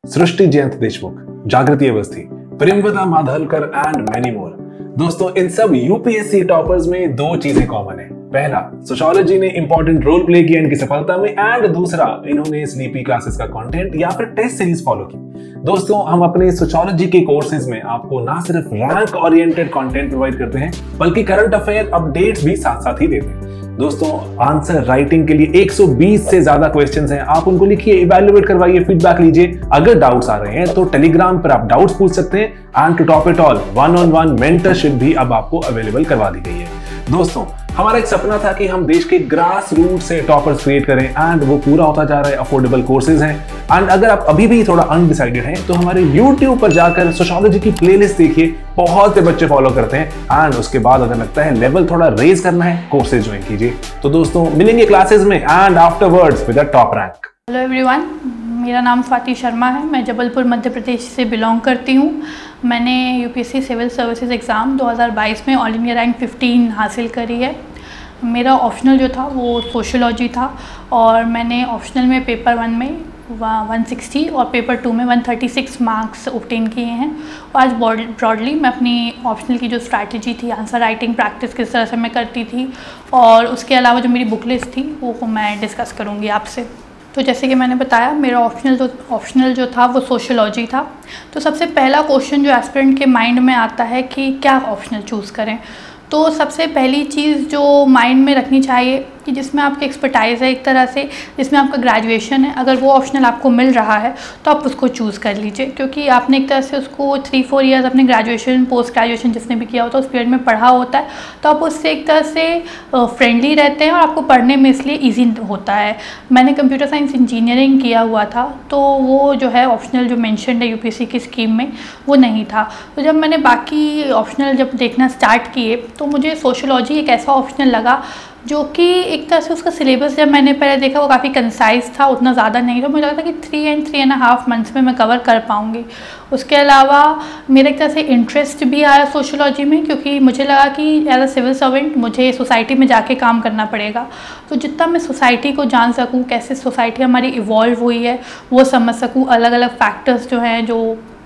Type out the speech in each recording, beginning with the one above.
सृष्टि जयंत देशमुख, जागृति Awasthi, प्रेमवदा माधलकर and many more. दोस्तों, इन सब यूपीएससी टॉपर्स में दो चीजें कॉमन है। पहला, सोशियोलॉजी ने इंपॉर्टेंट रोल प्ले किया इनकी सफलता में, एंड दूसरा, इन्होंने स्लीपी क्लासेस का कंटेंट या फिर टेस्ट सीरीज फॉलो की। दोस्तों, हम अपने सोशियोलॉजी के कोर्सेज में आपको ना सिर्फ रैंक ओरिएंटेड कंटेंट प्रोवाइड करते हैं, बल्कि करंट अफेयर अपडेट्स भी साथ साथ ही देते हैं। दोस्तों, आंसर राइटिंग के लिए 120 से ज्यादा क्वेश्चंस हैं, आप उनको लिखिए, इवैल्यूएट करवाइए, फीडबैक लीजिए। अगर डाउट्स आ रहे हैं तो टेलीग्राम पर आप डाउट्स पूछ सकते हैं, and to top it all, 1-on-1 mentorship भी अब आपको अवेलेबल करवा दी गई है। दोस्तों, हमारा एक सपना था कि हम देश के ग्रास रूट से टॉपर्स क्रिएट करें, एंड वो पूरा होता जा रहा है। अफोर्डेबल कोर्सेज हैं, एंड अगर आप अभी भी थोड़ा अनडिसाइडेड हैं तो हमारे YouTube पर जाकर सोशियोलॉजी की प्लेलिस्ट देखिए, बहुत से बच्चे फॉलो करते हैं। एंड उसके बाद अगर लगता है लेवल थोड़ा रेज करना है, कोर्सेज ज्वाइन कीजिए। तो दोस्तों, मिलेंगे क्लासेस में and afterwards with a top rank. Hello everyone, मेरा नाम स्वाति शर्मा है। मैं जबलपुर मध्य प्रदेश से बिलोंग करती हूँ। मैंने यूपीएससी सिविल सर्विसेज एग्ज़ाम 2022 में ऑल इंडिया रैंक 15 हासिल करी है। मेरा ऑप्शनल जो था वो सोशियोलॉजी था, और मैंने ऑप्शनल में पेपर 1 में 160 और पेपर 2 में 136 मार्क्स ऑब्टेन किए हैं। और आज ब्रॉडली मैं अपनी ऑप्शनल की जो स्ट्रैटेजी थी, आंसर राइटिंग प्रैक्टिस किस तरह से मैं करती थी, और उसके अलावा जो मेरी बुक लिस्ट थी वो मैं डिस्कस करूँगी आपसे। तो जैसे कि मैंने बताया, मेरा ऑप्शनल जो था वो सोशियोलॉजी था। तो सबसे पहला क्वेश्चन जो एस्पिरेंट के माइंड में आता है कि क्या ऑप्शनल चूज़ करें, तो सबसे पहली चीज़ जो माइंड में रखनी चाहिए कि जिसमें आपकी एक्सपर्टाइज़ है, एक तरह से जिसमें आपका ग्रेजुएशन है, अगर वो ऑप्शनल आपको मिल रहा है तो आप उसको चूज़ कर लीजिए, क्योंकि आपने एक तरह से उसको 3-4 ईयर्स अपने ग्रेजुएशन पोस्ट ग्रेजुएशन जिसने भी किया होता है उस पीरियड में पढ़ा होता है, तो आप उससे एक तरह से फ्रेंडली रहते हैं और आपको पढ़ने में इसलिए ईजी होता है। मैंने कंप्यूटर साइंस इंजीनियरिंग किया हुआ था, तो वो जो है ऑप्शनल जो मेंशन्ड है यूपीएससी की स्कीम में वो नहीं था। तो जब मैंने बाकी ऑप्शनल जब देखना स्टार्ट किए तो मुझे सोशियोलॉजी एक ऐसा ऑप्शनल लगा जो कि एक तरह से उसका सिलेबस जब मैंने पहले देखा वो काफ़ी कंसाइज था, उतना ज़्यादा नहीं था। मुझे लगा था कि 3-3.5 मंथ्स में मैं कवर कर पाऊँगी। उसके अलावा मेरा एक तरह से इंटरेस्ट भी आया सोशियोलॉजी में, क्योंकि मुझे लगा कि एज अ सिविल सर्वेंट मुझे सोसाइटी में जाके काम करना पड़ेगा, तो जितना मैं सोसाइटी को जान सकूँ, कैसे सोसाइटी हमारी इवॉल्व हुई है वो समझ सकूँ, अलग अलग फैक्टर्स जो हैं जो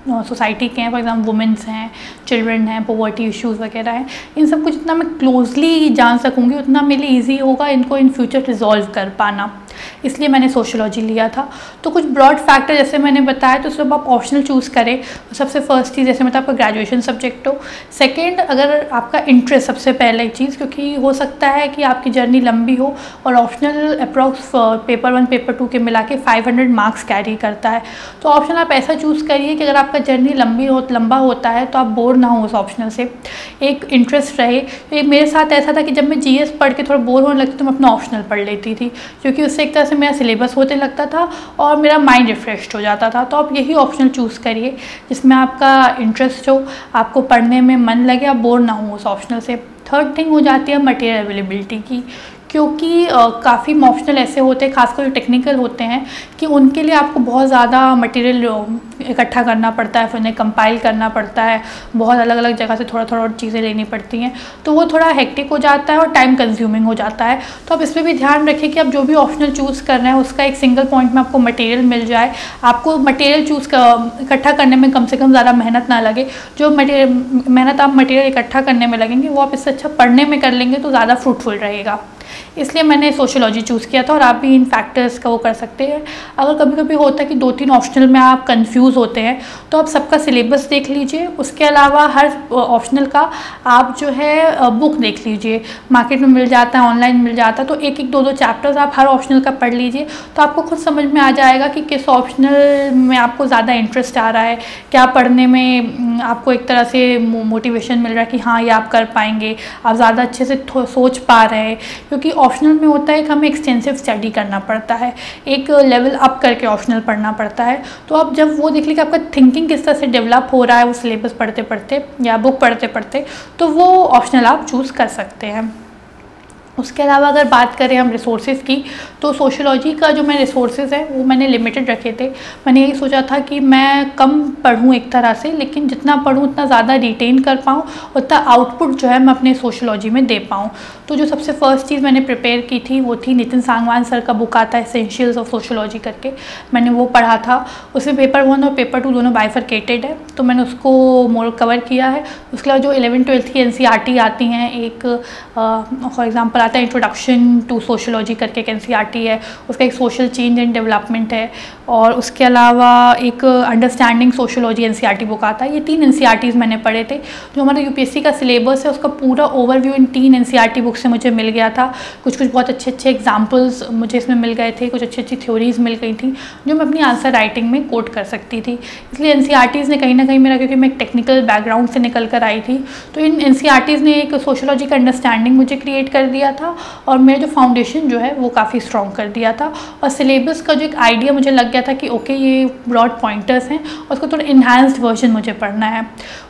सोसाइटी के हैं, फॉर एग्जाम्पल वुमेंस हैं, चिल्ड्रन हैं, पॉवर्टी इश्यूज़ वगैरह हैं, इन सब को जितना मैं क्लोजली जान सकूँगी उतना मेरे लिए ईजी होगा इनको इन फ्यूचर रिजॉल्व कर पाना। इसलिए मैंने सोशियोलॉजी लिया था। तो कुछ ब्रॉड फैक्टर जैसे मैंने बताया, तो जब आप ऑप्शनल चूज़ करें तो सबसे फर्स्ट चीज़ जैसे मतलब आपका ग्रेजुएशन सब्जेक्ट हो। सेकंड, अगर आपका इंटरेस्ट, सबसे पहले चीज़, क्योंकि हो सकता है कि आपकी जर्नी लंबी हो और ऑप्शनल अप्रॉक्स पेपर 1 पेपर 2 के मिला के 500 मार्क्स कैरी करता है। तो ऑप्शनल आप ऐसा चूज़ करिए कि अगर आपका जर्नी लंबा होता है तो आप बोर ना हो उस ऑप्शनल से, एक इंटरेस्ट रहे। तो मेरे साथ ऐसा था कि जब मैं जीएस पढ़ के थोड़ा बोर होने लगती तो मैं अपना ऑप्शनल पढ़ लेती थी, क्योंकि उससे एक तरह से मेरा सिलेबस होने लगता था और मेरा माइंड रिफ्रेश हो जाता था। तो आप यही ऑप्शनल चूज़ करिए जिसमें आपका इंटरेस्ट हो, आपको पढ़ने में मन लगे, आप बोर ना हो उस ऑप्शनल से। थर्ड थिंग हो जाती है मटेरियल अवेलेबिलिटी की, क्योंकि काफ़ी ऑप्शनल ऐसे होते हैं, खासकर जो टेक्निकल होते हैं, कि उनके लिए आपको बहुत ज़्यादा मटेरियल इकट्ठा करना पड़ता है, फिर उन्हें कंपाइल करना पड़ता है, बहुत अलग अलग जगह से थोड़ा थोड़ा चीज़ें लेनी पड़ती हैं, तो वो थोड़ा हेक्टिक हो जाता है और टाइम कंज्यूमिंग हो जाता है। तो आप इस पर भी ध्यान रखें कि आप जो भी ऑप्शनल चूज़ कर रहे हैं उसका एक सिंगल पॉइंट में आपको मटेरियल मिल जाए, आपको मटेरियल इकट्ठा करने में कम से कम ज़्यादा मेहनत ना लगे। जो मेहनत आप मटेरियल इकट्ठा करने में लगेंगे वो आप इससे अच्छा पढ़ने में कर लेंगे तो ज़्यादा फ्रूटफुल रहेगा। इसलिए मैंने सोशियोलॉजी चूज़ किया था, और आप भी इन फैक्टर्स का वो कर सकते हैं। अगर कभी कभी होता है कि 2-3 ऑप्शनल में आप कंफ्यूज होते हैं तो आप सबका सिलेबस देख लीजिए, उसके अलावा हर ऑप्शनल का आप जो है बुक देख लीजिए, मार्केट में मिल जाता है, ऑनलाइन मिल जाता है, तो 1-1, 2-2 चैप्टर्स आप हर ऑप्शनल का पढ़ लीजिए, तो आपको खुद समझ में आ जाएगा कि किस ऑप्शनल में आपको ज़्यादा इंटरेस्ट आ रहा है, क्या पढ़ने में आपको एक तरह से मोटिवेशन मिल रहा है कि हाँ ये आप कर पाएंगे, आप ज़्यादा अच्छे से सोच पा रहे हैं। क्योंकि ऑप्शनल में होता है कि हमें एक्सटेंसिव स्टडी करना पड़ता है, एक लेवल अप करके ऑप्शनल पढ़ना पड़ता है। तो आप जब वो देख लीजिए कि आपका थिंकिंग किस तरह से डेवलप हो रहा है वो सिलेबस पढ़ते पढ़ते या बुक पढ़ते पढ़ते, तो वो ऑप्शनल आप चूज़ कर सकते हैं। उसके अलावा अगर बात करें हम रिसोर्सेज की, तो सोशियोलॉजी का जो मैं रिसोर्सेज है वो मैंने लिमिटेड रखे थे। मैंने यही सोचा था कि मैं कम पढ़ूँ एक तरह से, लेकिन जितना पढ़ूँ उतना ज़्यादा रिटेन कर पाऊँ, उतना आउटपुट जो है मैं अपने सोशियोलॉजी में दे पाऊँ। तो जो सबसे फर्स्ट चीज़ मैंने प्रिपेयर की थी वो थी नितिन सांगवान सर का बुक आता है एसेंशियल्स ऑफ सोशियोलॉजी करके, मैंने वो पढ़ा था। उसमें पेपर 1 और पेपर 2 दोनों बाइफरकेटेड है, तो मैंने उसको मोर कवर किया है। उसके अलावा जो 11th-12th की NCERT आती हैं, एक फॉर एग्जांपल आता है इंट्रोडक्शन टू सोशियोलॉजी करके एक NCERT है, उसका एक सोशल चेंज एंड डेवलपमेंट है, और उसके अलावा एक अंडरस्टैंडिंग सोशियोलॉजी NCERT बुक आता है। ये 3 NCERTs मैंने पढ़े थे। जो हमारा UPSC का सिलेबस है उसका पूरा ओवरव्यू इन 3 NCERT बुक से मुझे मिल गया था। कुछ बहुत अच्छे एग्जाम्पल्स मुझे इसमें मिल गए थे, कुछ अच्छी थ्योरीज मिल गई थी जो मैं अपनी आंसर राइटिंग में कोट कर सकती थी। इसलिए NCERTs ने कहीं ना कहीं मेरा, क्योंकि मैं एक टेक्निकल बैकग्राउंड से निकल कर आई थी, तो इन NCERTs ने एक सोशियोलॉजी का अंडरस्टैंडिंग मुझे क्रिएट कर दिया था, और मेरा जो फाउंडेशन जो है वो काफ़ी स्ट्रॉन्ग कर दिया था। और सिलेबस का जो एक आइडिया मुझे लग गया था कि ओके ये ब्रॉड पॉइंटर्स हैं, उसका थोड़ा इन्हांस्ड वर्जन मुझे पढ़ना है।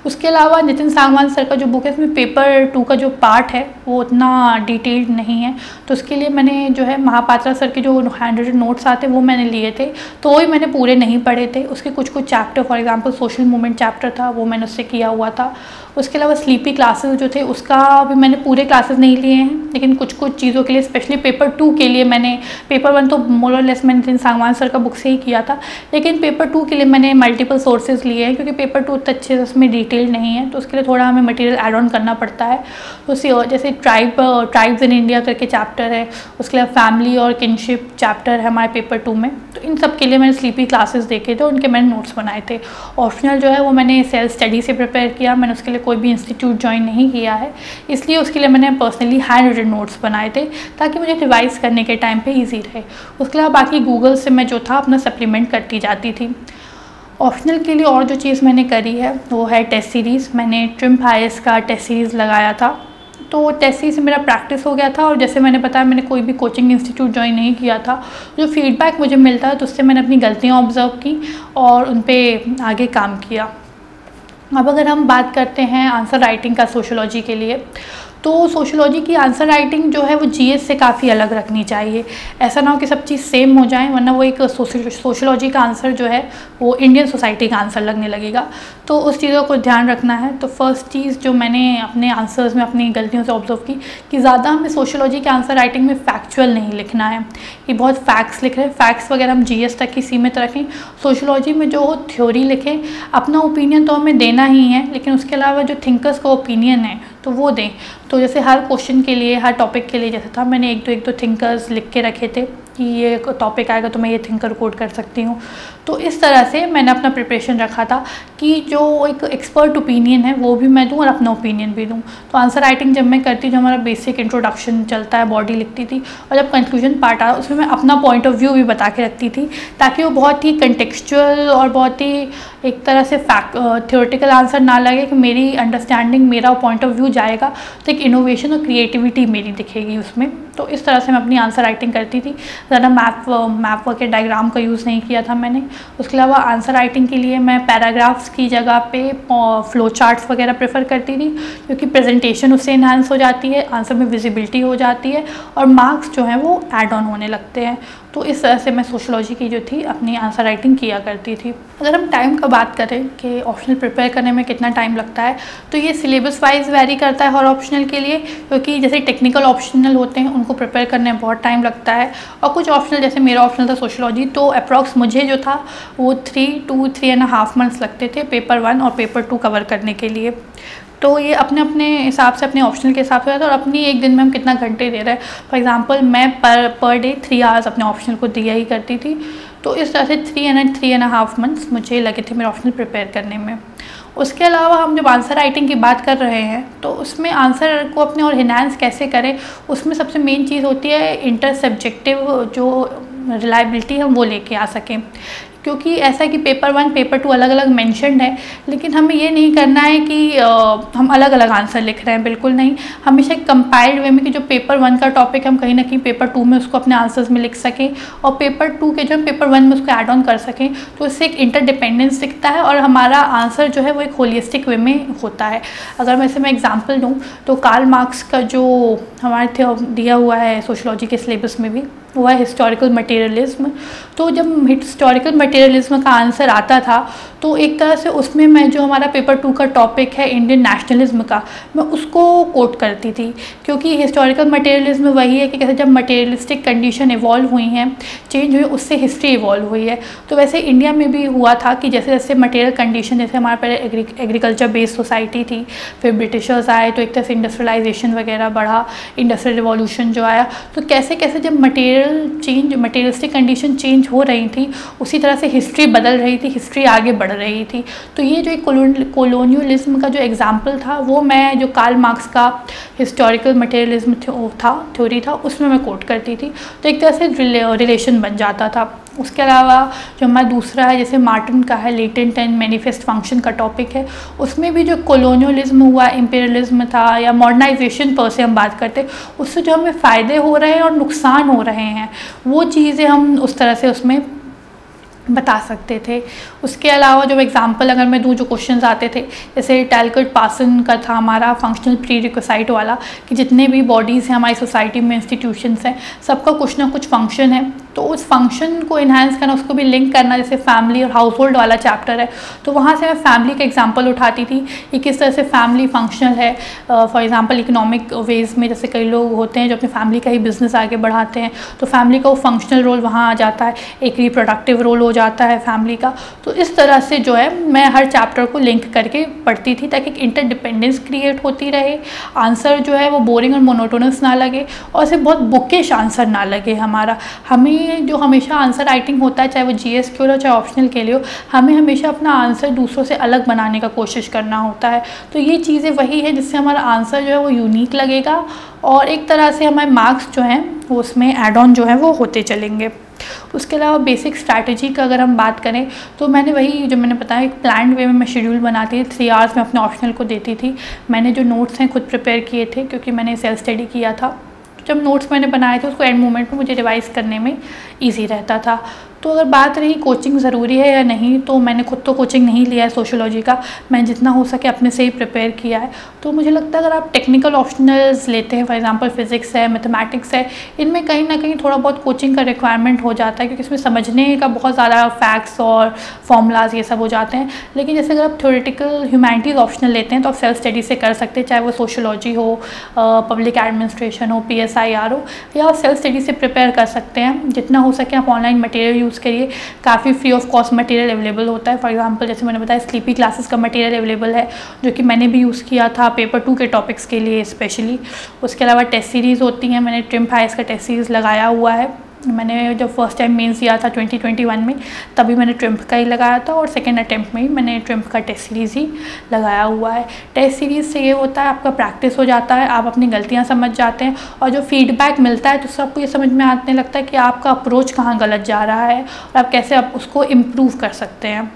उसके अलावा नितिन सांगवान सर का जो बुक है इसमें पेपर 2 का जो पार्ट है वो उतना डिटेल्ड नहीं है, तो उसके लिए मैंने जो है महापात्रा सर के जो हैंड रिटन नोट्स आते वो मैंने लिए थे, तो वही मैंने पूरे नहीं पढ़े थे। उसके कुछ chapter, for example social movement chapter था, वो मैंने उससे किया हुआ था। उसके अलावा स्लीपी क्लासेस जो थे उसका भी मैंने पूरे क्लासेस नहीं लिए हैं, लेकिन कुछ चीज़ों के लिए, स्पेशली पेपर 2 के लिए मैंने, पेपर 1 तो मोर और लेस मैंने नितिन सांगवान सर का बुक से ही किया था, लेकिन पेपर 2 के लिए मैंने मल्टीपल सोर्सेज लिए हैं, क्योंकि पेपर 2 उतना अच्छे से उसमें डिटेल नहीं है, तो उसके लिए थोड़ा हमें मटेरियल ऐड ऑन करना पड़ता है। तो जैसे ट्राइब्स इन इंडिया करके चैप्टर है, उसके अलावा फैमिली और किनशिप चैप्टर है हमारे पेपर 2 में, तो इन सब के लिए मैंने स्लीपी क्लासेस देखे थे, उनके मैंने नोट्स बनाए थे। ऑप्शनल जो है वो मैंने सेल्फ स्टडी से प्रिपेयर किया, मैंने उसके लिए कोई भी इंस्टीट्यूट ज्वाइन नहीं किया है, इसलिए उसके लिए मैंने पर्सनली हैंड रिटन नोट्स बनाए थे ताकि मुझे रिवाइज़ करने के टाइम पे इजी रहे। उसके अलावा बाकी गूगल से मैं जो था अपना सप्लीमेंट करती जाती थी। ऑप्शनल के लिए और जो चीज़ मैंने करी है वो है टेस्ट सीरीज़। मैंने ट्रिम्प IAS का टेस्ट सीरीज़ लगाया था, तो टेस्ट सीरीज़ से मेरा प्रैक्टिस हो गया था, और जैसे मैंने बताया मैंने कोई भी कोचिंग इंस्टीट्यूट ज्वाइन नहीं किया था। जो फीडबैक मुझे मिलता है तो उससे मैंने अपनी गलतियाँ ऑब्जर्व की और उन पर आगे काम किया। अब अगर हम बात करते हैं आंसर राइटिंग का सोशियोलॉजी के लिए, तो सोशियोलॉजी की आंसर राइटिंग जो है वो GS से काफ़ी अलग रखनी चाहिए। ऐसा ना हो कि सब चीज़ सेम हो जाए, वरना वो एक सोशियोलॉजी का आंसर जो है वो इंडियन सोसाइटी का आंसर लगने लगेगा, तो उस चीज़ों को ध्यान रखना है। तो फर्स्ट चीज़ जो मैंने अपने आंसर्स में अपनी गलतियों से ऑब्जर्व की कि ज़्यादा हमें सोशियोलॉजी के आंसर राइटिंग में फैक्चुअल नहीं लिखना है, कि बहुत फैक्ट्स लिख रहे हैं, फैक्ट्स वगैरह हम GS तक ही सीमित रखें। सोशियोलॉजी में जो थ्योरी लिखें, अपना ओपिनियन तो हमें देना ही है, लेकिन उसके अलावा जो थिंकर्स का ओपिनियन है तो वो दें। तो जैसे हर क्वेश्चन के लिए, हर टॉपिक के लिए जैसे था, मैंने एक दो थिंकर्स लिख के रखे थे कि ये टॉपिक आएगा तो मैं ये थिंकर कोट कर सकती हूँ। तो इस तरह से मैंने अपना प्रिपरेशन रखा था कि जो एक एक्सपर्ट ओपिनियन है वो भी मैं दूँ और अपना ओपिनियन भी दूँ। तो आंसर राइटिंग जब मैं करती, जो हमारा बेसिक इंट्रोडक्शन चलता है, बॉडी लिखती थी, और जब कंक्लूजन पार्ट आ उसमें मैं अपना पॉइंट ऑफ व्यू भी बता के रखती थी, ताकि वो बहुत ही कंटेक्चुअल और बहुत ही एक तरह से थ्योरेटिकल आंसर ना लगे, कि मेरी अंडरस्टैंडिंग, मेरा पॉइंट ऑफ व्यू जाएगा तो एक इनोवेशन और क्रिएटिविटी मेरी दिखेगी उसमें। तो इस तरह से मैं अपनी आंसर राइटिंग करती थी। ज़्यादा मैप वर्क के डायग्राम का यूज़ नहीं किया था मैंने। उसके अलावा आंसर राइटिंग के लिए मैं पैराग्राफ्स की जगह पे फ्लो चार्ट्स वगैरह प्रेफर करती थी, क्योंकि प्रेजेंटेशन उससे इन्हांस हो जाती है, आंसर में विजिबिलिटी हो जाती है और मार्क्स जो हैं वो ऐड ऑन होने लगते हैं। तो इस तरह से मैं सोशियोलॉजी की जो थी अपनी आंसर राइटिंग किया करती थी। अगर हम टाइम का बात करें कि ऑप्शनल प्रिपेयर करने में कितना टाइम लगता है, तो ये सिलेबस वाइज वेरी करता है हर ऑप्शनल के लिए, क्योंकि जैसे टेक्निकल ऑप्शनल होते हैं उनको प्रिपेयर करने में बहुत टाइम लगता है, और कुछ ऑप्शनल, जैसे मेरा ऑप्शनल था सोशियोलॉजी, तो अप्रॉक्स मुझे जो था वो 3-3.5 मंथ्स लगते थे पेपर 1 और पेपर 2 कवर करने के लिए। तो ये अपने अपने हिसाब से, अपने ऑप्शनल के हिसाब से होता है, और अपनी एक दिन में हम कितना घंटे दे रहे हैं। फॉर एग्जांपल मैं पर डे 3 आवर्स अपने ऑप्शनल को दिया ही करती थी। तो इस तरह से 3.5 मंथ्स मुझे लगे थे मेरे ऑप्शनल प्रिपेयर करने में। उसके अलावा हम जब आंसर राइटिंग की बात कर रहे हैं तो उसमें आंसर को अपने और इन्हांस कैसे करें, उसमें सबसे मेन चीज़ होती है इंटर सब्जेक्टिव जो रिलायबिलिटी हम वो लेके आ सकें। क्योंकि ऐसा है कि पेपर 1 पेपर 2 अलग अलग मेंशन्ड है, लेकिन हमें ये नहीं करना है कि हम अलग अलग आंसर लिख रहे हैं, बिल्कुल नहीं। हमेशा एक कंपाइल्ड वे में कि जो पेपर 1 का टॉपिक हम कहीं ना कहीं पेपर 2 में उसको अपने आंसर्स में लिख सकें और पेपर 2 के जो हम पेपर 1 में उसको ऐड ऑन कर सकें, तो इससे एक इंटरडिपेंडेंस दिखता है और हमारा आंसर जो है वो एक होलिस्टिक वे में होता है। अगर वैसे मैं एग्जांपल दूं तो कार्ल मार्क्स का जो हमारे दिया हुआ है सोशियोलॉजी के सिलेबस में भी, वो है हिस्टोरिकल मटेरियलिज्म। तो जब हिस्टोरिकल मटेरियलिज्म का आंसर आता था तो एक तरह से उसमें मैं जो हमारा पेपर 2 का टॉपिक है इंडियन नेशनलिज्म का, मैं उसको कोट करती थी, क्योंकि हिस्टोरिकल मटेरियलिज्म वही है कि कैसे जब मटेरियलिस्टिक कंडीशन इवॉल्व हुई हैं, चेंज हुई, उससे हिस्ट्री इवॉल्व हुई है। तो वैसे इंडिया में भी हुआ था कि जैसे जैसे मटेरियल कंडीशन, जैसे हमारे पहले एग्रीकल्चर बेस्ड सोसाइटी थी, फिर ब्रिटिशर्स आए तो एक तरह से इंडस्ट्रियलाइजेशन वगैरह बढ़ा, इंडस्ट्रियल रिवॉल्यूशन जो आया, तो कैसे कैसे जब मटेरियलिस्टिक कंडीशन चेंज हो रही थी, उसी तरह से हिस्ट्री बदल रही थी, हिस्ट्री आगे बढ़ रही थी। तो ये जो एक कॉलोनियलिज्म का जो एग्जाम्पल था, वो मैं जो कार्ल मार्क्स का हिस्टोरिकल मटेरियलिज्म थ्योरी था, उसमें मैं कोट करती थी, तो एक तरह से रिलेशन बन जाता था। उसके अलावा जो हमारा दूसरा है, जैसे मार्टिन का है लेटेंट एंड मैनिफेस्ट फंक्शन का टॉपिक है, उसमें भी जो कॉलोनियलिज्म हुआ, इंपीरियलिज्म था या मॉडर्नाइजेशन पर से हम बात करते, उससे जो हमें फ़ायदे हो रहे हैं और नुकसान हो रहे हैं, वो चीज़ें हम उस तरह से उसमें बता सकते थे। उसके अलावा जो एग्जांपल अगर मैं दूँ, जो क्वेश्चंस आते थे, जैसे टैलकट पासन का था हमारा फंक्शनल प्री रिक्विसाइट वाला, कि जितने भी बॉडीज़ हैं हमारी सोसाइटी में, इंस्टीट्यूशंस हैं, सबका कुछ ना कुछ फंक्शन है, तो उस फंक्शन को इन्हांस करना, उसको भी लिंक करना, जैसे फैमिली और हाउस होल्ड वाला चैप्टर है, तो वहाँ से मैं फैमिली का एग्जाम्पल उठाती थी कि किस तरह से फैमिली फंक्शनल है। फॉर एग्जाम्पल इकोनॉमिक वेज में, जैसे कई लोग होते हैं जो अपनी फैमिली का ही बिजनेस आगे बढ़ाते हैं, तो फैमिली का वो फंक्शनल रोल वहाँ आ जाता है, एक रिप्रोडक्टिव रोल हो जाता है फैमिली का। तो इस तरह से जो है मैं हर चैप्टर को लिंक करके पढ़ती थी, ताकि एक इंटरडिपेंडेंस क्रिएट होती रहे, आंसर जो है वो बोरिंग और मोनोटोनस ना लगे, और सिर्फ बहुत बुकिश आंसर ना लगे हमारा। हमें जो हमेशा आंसर राइटिंग होता है, चाहे वो जीएस के हो चाहे ऑप्शनल के लिए हो, हमें हमेशा अपना आंसर दूसरों से अलग बनाने का कोशिश करना होता है। तो ये चीज़ें वही है जिससे हमारा आंसर जो है वो यूनिक लगेगा, और एक तरह से हमारे मार्क्स जो हैं वो उसमें एड ऑन जो है वो होते चलेंगे। उसके अलावा बेसिक स्ट्रैटेजी का अगर हम बात करें, तो मैंने वही जो मैंने बताया, एक प्लान्ड वे में मैं शेड्यूल बनाती थी, 3 आवर्स में अपने ऑप्शनल को देती थी। मैंने जो नोट्स हैं खुद प्रिपेयर किए थे, क्योंकि मैंने सेल्फ स्टडी किया था। जब नोट्स मैंने बनाए थे, उसको एंड मोमेंट में मुझे रिवाइज़ करने में ईजी रहता था। तो अगर बात रही कोचिंग ज़रूरी है या नहीं, तो मैंने खुद तो कोचिंग नहीं लिया है सोशियोलॉजी का, मैंने जितना हो सके अपने से ही प्रिपेयर किया है। तो मुझे लगता है अगर आप टेक्निकल ऑप्शनल्स लेते हैं, फॉर एग्जांपल फिज़िक्स है, मैथमेटिक्स है, इनमें कहीं ना कहीं थोड़ा बहुत कोचिंग का रिक्वायरमेंट हो जाता है, क्योंकि इसमें समझने का बहुत ज़्यादा फैक्ट्स और फॉर्मूलाज ये सब हो जाते हैं। लेकिन जैसे अगर आप थ्योरेटिकल ह्यूमैनिटीज़ ऑप्शनल लेते हैं, तो आप सेल्फ स्टडी से कर सकते हैं, चाहे वो सोशियोलॉजी हो, पब्लिक एडमिनिस्ट्रेशन हो, PSIR हो, या आप सेल्फ स्टडी से प्रिपेयर कर सकते हैं। जितना हो सके आप ऑनलाइन मटेरियल यूज़ करिए, काफ़ी free of cost material available होता है। फॉर एग्जांपल जैसे मैंने बताया, स्लीपी क्लासेस का मटेरियल अवेलेबल है, जो कि मैंने भी यूज़ किया था पेपर 2 के टॉपिक्स के लिए स्पेशली। उसके अलावा टेस्ट सीरीज़ होती हैं, मैंने ट्रिम्प हाइस का टेस्ट सीरीज़ लगाया हुआ है। मैंने जब फर्स्ट टाइम मेंस दिया था 2021 में, तभी मैंने ट्रिम्प का ही लगाया था, और सेकेंड अटैम्प्ट में ही मैंने ट्रिम्प का टेस्ट सीरीज़ ही लगाया हुआ है। टेस्ट सीरीज़ से ये होता है, आपका प्रैक्टिस हो जाता है, आप अपनी गलतियाँ समझ जाते हैं, और जो फीडबैक मिलता है तो उससे आपको ये समझ में आने लगता है कि आपका अप्रोच कहाँ गलत जा रहा है, और आप कैसे आप उसको इम्प्रूव कर सकते हैं।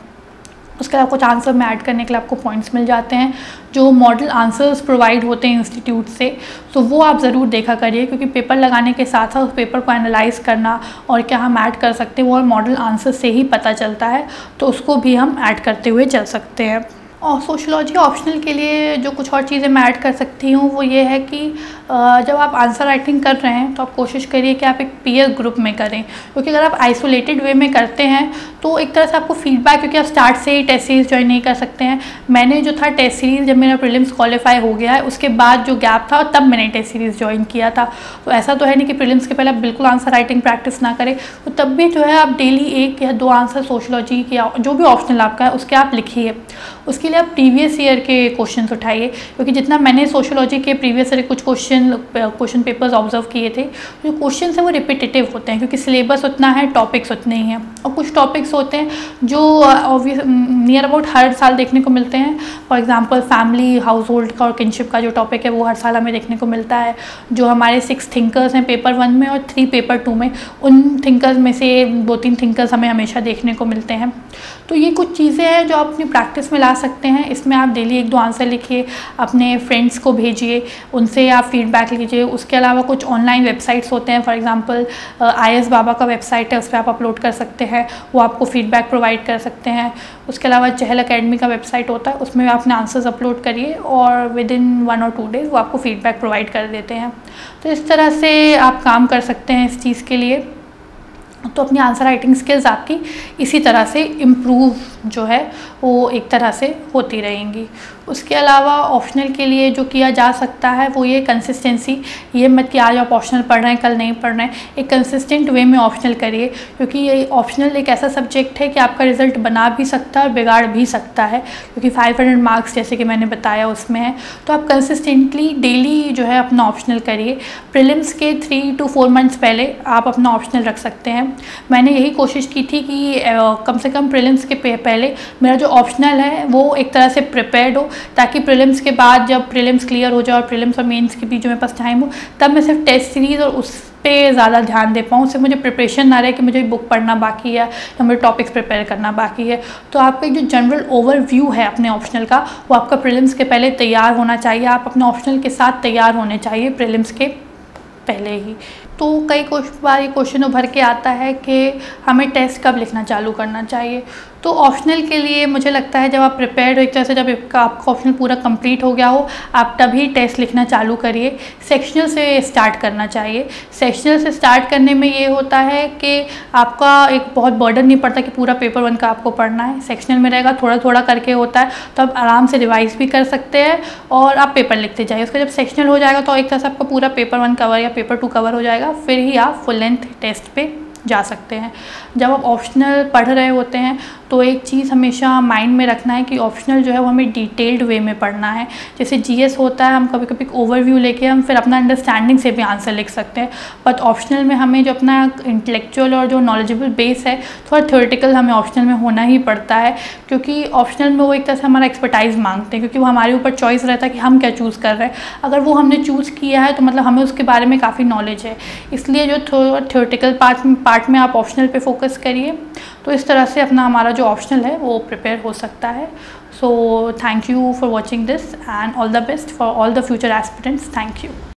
उसके अलावा कुछ आंसर में ऐड करने के लिए आपको पॉइंट्स मिल जाते हैं, जो मॉडल आंसर्स प्रोवाइड होते हैं इंस्टीट्यूट से, तो वो आप ज़रूर देखा करिए, क्योंकि पेपर लगाने के साथ साथ उस पेपर को एनालाइज करना और क्या हम ऐड कर सकते हैं, वो मॉडल आंसर से ही पता चलता है, तो उसको भी हम ऐड करते हुए चल सकते हैं। और सोशियोलॉजी ऑप्शनल के लिए जो कुछ और चीज़ें मैं ऐड कर सकती हूँ, वो ये है कि जब आप आंसर राइटिंग कर रहे हैं, तो आप कोशिश करिए कि आप एक पीयर ग्रुप में करें, क्योंकि अगर आप आइसोलेटेड वे में करते हैं तो एक तरह से आपको फीडबैक, क्योंकि आप स्टार्ट से ही टेस्ट सीरीज़ ज्वाइन नहीं कर सकते हैं। मैंने जो था टेस्ट सीरीज़, जब मेरा प्रीलिम्स क्वालिफाई हो गया है, उसके बाद जो गैप था, तब मैंने टेस्ट सीरीज़ ज्वाइन किया था। तो ऐसा तो है नहीं कि प्रीलिम्स के पहले आप बिल्कुल आंसर राइटिंग प्रैक्टिस ना करें, तो तब भी जो है आप डेली 1 या 2 आंसर सोशियोलॉजी के जो भी ऑप्शनल आपका है उसके आप लिखिए। उसके लिए आप प्रीवियस ईयर के क्वेश्चंस उठाइए, क्योंकि जितना मैंने सोशियोलॉजी के प्रीवियस ईयर कुछ क्वेश्चन पेपर्स ऑब्जर्व किए थे, जो क्वेश्चन हैं वो रिपीटेटिव होते हैं, क्योंकि सिलेबस उतना है, टॉपिक्स उतने ही हैं, और कुछ टॉपिक्स टॉपिक्स होते हैं जो नियर अबाउट हर साल देखने को मिलते हैं। For example family, house hold का और किनशिप का जो टॉपिक है वो हर साल हमें देखने को मिलता है। जो हमारे 6 थिंकर्स हैं पेपर 1 में और 3 पेपर 2 में, उन थिंकर्स में से 2-3 थिंकर्स हमें हमेशा देखने को मिलते हैं। तो ये कुछ चीज़ें हैं जो आप अपनी प्रैक्टिस में ला सकते हैं। इसमें आप डेली 1-2 आंसर लिखिए, अपने फ्रेंड्स को भेजिए, उनसे आप फीडबैक लीजिए। उसके अलावा कुछ ऑनलाइन वेबसाइट्स होते हैं, फॉर एग्जांपल IAS बाबा का वेबसाइट है, उस पर आप अपलोड कर सकते हैं, वो आपको फीडबैक प्रोवाइड कर सकते हैं। उसके अलावा चहल अकेडमी का वेबसाइट होता है, उसमें आप अपने आंसर्स अपलोड करिए और विदिन 1 और 2 डेज़ वो आपको फीडबैक प्रोवाइड कर देते हैं। तो इस तरह से आप काम कर सकते हैं इस चीज़ के लिए। तो अपनी आंसर राइटिंग स्किल्स आपकी इसी तरह से इम्प्रूव जो है वो एक तरह से होती रहेंगी। उसके अलावा ऑप्शनल के लिए जो किया जा सकता है वो ये कंसिस्टेंसी। ये मत कि आज आप ऑप्शनल पढ़ रहे हैं कल नहीं पढ़ रहे हैं, एक कंसिस्टेंट वे में ऑप्शनल करिए, क्योंकि ये ऑप्शनल एक ऐसा सब्जेक्ट है कि आपका रिजल्ट बना भी सकता है और बिगाड़ भी सकता है, क्योंकि 500 मार्क्स जैसे कि मैंने बताया उसमें है। तो आप कंसिस्टेंटली डेली जो है अपना ऑप्शनल करिए। प्रीलिम्स के 3 to 4 मंथ्स पहले आप अपना ऑप्शनल रख सकते हैं। मैंने यही कोशिश की थी कि कम से कम प्रीलिम्स के पहले मेरा जो ऑप्शनल है वो एक तरह से प्रिपेयर्ड हो, ताकि प्रीलिम्स के बाद जब प्रीलिम्स क्लियर हो जाए और प्रीलिम्स और मेंस के बीच जो मेरे पास टाइम हो, तब मैं सिर्फ टेस्ट सीरीज़ और उस पे ज़्यादा ध्यान दे पाऊँ। उससे मुझे प्रिपरेशन ना रहे कि मुझे बुक पढ़ना बाकी है या मुझे टॉपिक्स प्रिपेयर करना बाकी है। तो आपका जो जनरल ओवरव्यू है अपने ऑप्शनल का, वो आपका प्रीलिम्स के पहले तैयार होना चाहिए। आप अपने ऑप्शनल के साथ तैयार होने चाहिए प्रीलिम्स के पहले ही। तो कई बार ये क्वेश्चन उभर के आता है कि हमें टेस्ट कब लिखना चालू करना चाहिए। तो ऑप्शनल के लिए मुझे लगता है जब आप प्रिपेयर्ड हो, एक तरह से जब आपका ऑप्शनल पूरा कंप्लीट हो गया हो, आप तभी टेस्ट लिखना चालू करिए। सेक्शनल से स्टार्ट करना चाहिए। सेक्शनल से स्टार्ट करने में ये होता है कि आपका एक बहुत बर्डन नहीं पड़ता कि पूरा पेपर 1 का आपको पढ़ना है। सेक्शनल में रहेगा, थोड़ा थोड़ा करके होता है, तो आप आराम से रिवाइज भी कर सकते हैं और आप पेपर लिखते जाइए। उसका जब सेक्शनल हो जाएगा तो एक तरह से आपका पूरा पेपर 1 कवर या पेपर 2 कवर हो जाएगा, फिर ही आप फुल लेंथ टेस्ट पे जा सकते हैं। जब आप ऑप्शनल पढ़ रहे होते हैं तो एक चीज़ हमेशा माइंड में रखना है कि ऑप्शनल जो है वो हमें डिटेल्ड वे में पढ़ना है। जैसे GS होता है, हम कभी कभी ओवरव्यू लेके हम फिर अपना अंडरस्टैंडिंग से भी आंसर लिख सकते हैं, बट ऑप्शनल में हमें जो अपना इंटेलेक्चुअल और जो नॉलेजेबल बेस है थोड़ा थ्योरेटिकल हमें ऑप्शनल में होना ही पड़ता है, क्योंकि ऑप्शनल में वो एक तरह से हमारा एक्सपर्टाइज मांगते हैं, क्योंकि वो हमारे ऊपर चॉइस रहता है कि हम क्या चूज़ कर रहे हैं। अगर वो हमने चूज़ किया है तो मतलब हमें उसके बारे में काफ़ी नॉलेज है, इसलिए जो थ्योरेटिकल पार्ट में आप ऑप्शनल पे फोकस करिए। तो इस तरह से अपना हमारा जो ऑप्शनल है वो प्रिपेयर हो सकता है। So thank you for watching this and all the best for all the future aspirants. Thank you.